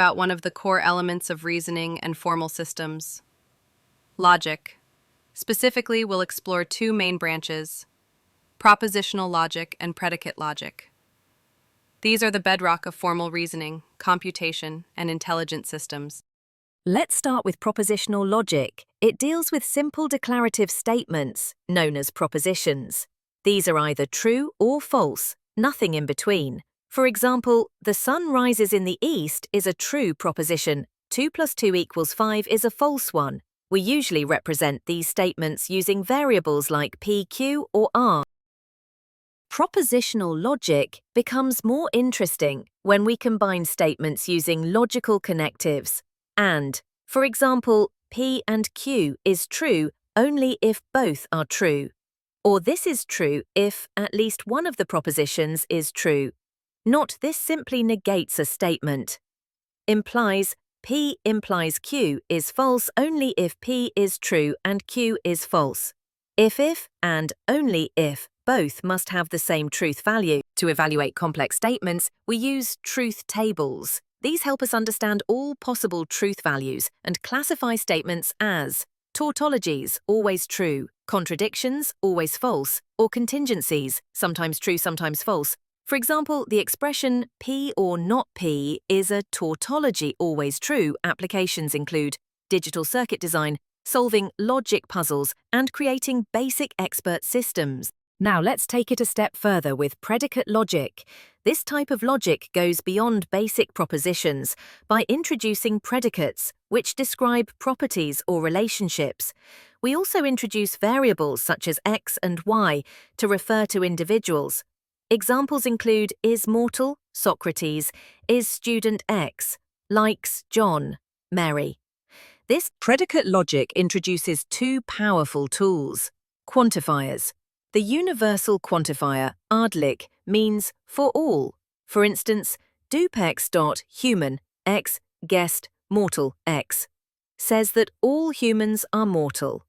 about one of the core elements of reasoning and formal systems: logic. Specifically, we'll explore two main branches: propositional logic and predicate logic. These are the bedrock of formal reasoning, computation, and intelligent systems. Let's start with propositional logic. It deals with simple declarative statements, known as propositions. These are either true or false, nothing in between. For example, the sun rises in the east is a true proposition. 2 plus 2 equals 5 is a false one. We usually represent these statements using variables like p, q, or r. Propositional logic becomes more interesting when we combine statements using logical connectives. And, for example, P and Q is true only if both are true. Or this is true if at least one of the propositions is true. Not this simply negates a statement. Implies P implies Q is false only if P is true and Q is false. If and only if both must have the same truth value. To evaluate complex statements, we use truth tables. These help us understand all possible truth values and classify statements as tautologies, always true, contradictions, always false, or contingencies, sometimes true, sometimes false. For example, the expression P or not P is a tautology, always true. Applications include digital circuit design, solving logic puzzles, and creating basic expert systems. Now let's take it a step further with predicate logic. This type of logic goes beyond basic propositions by introducing predicates, which describe properties or relationships. We also introduce variables such as x and y to refer to individuals. Examples include is mortal, Socrates, is student X, likes John, Mary. This predicate logic introduces two powerful tools: quantifiers. The universal quantifier, ardlich, means for all. For instance, dupex.human x guessed mortal x says that all humans are mortal.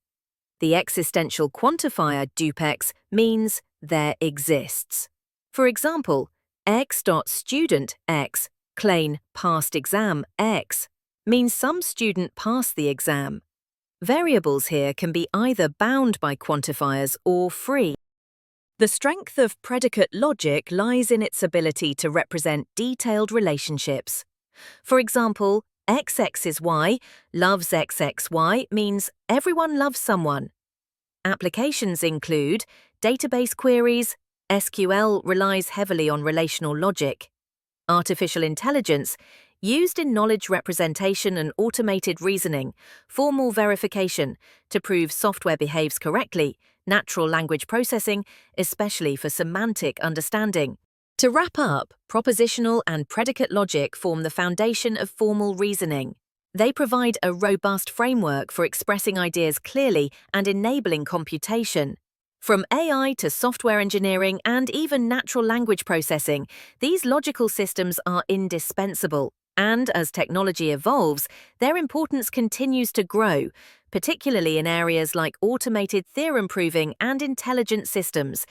The existential quantifier dupex means there exists. For example, x.student x, Klein passed exam x, means some student passed the exam. Variables here can be either bound by quantifiers or free. The strength of predicate logic lies in its ability to represent detailed relationships. For example, XX is Y, loves XXY means everyone loves someone. Applications include database queries. SQL relies heavily on relational logic. Artificial intelligence, used in knowledge representation and automated reasoning, formal verification to prove software behaves correctly, natural language processing, especially for semantic understanding. To wrap up, propositional and predicate logic form the foundation of formal reasoning. They provide a robust framework for expressing ideas clearly and enabling computation. From AI to software engineering and even natural language processing, these logical systems are indispensable. And as technology evolves, their importance continues to grow, particularly in areas like automated theorem proving and intelligent systems.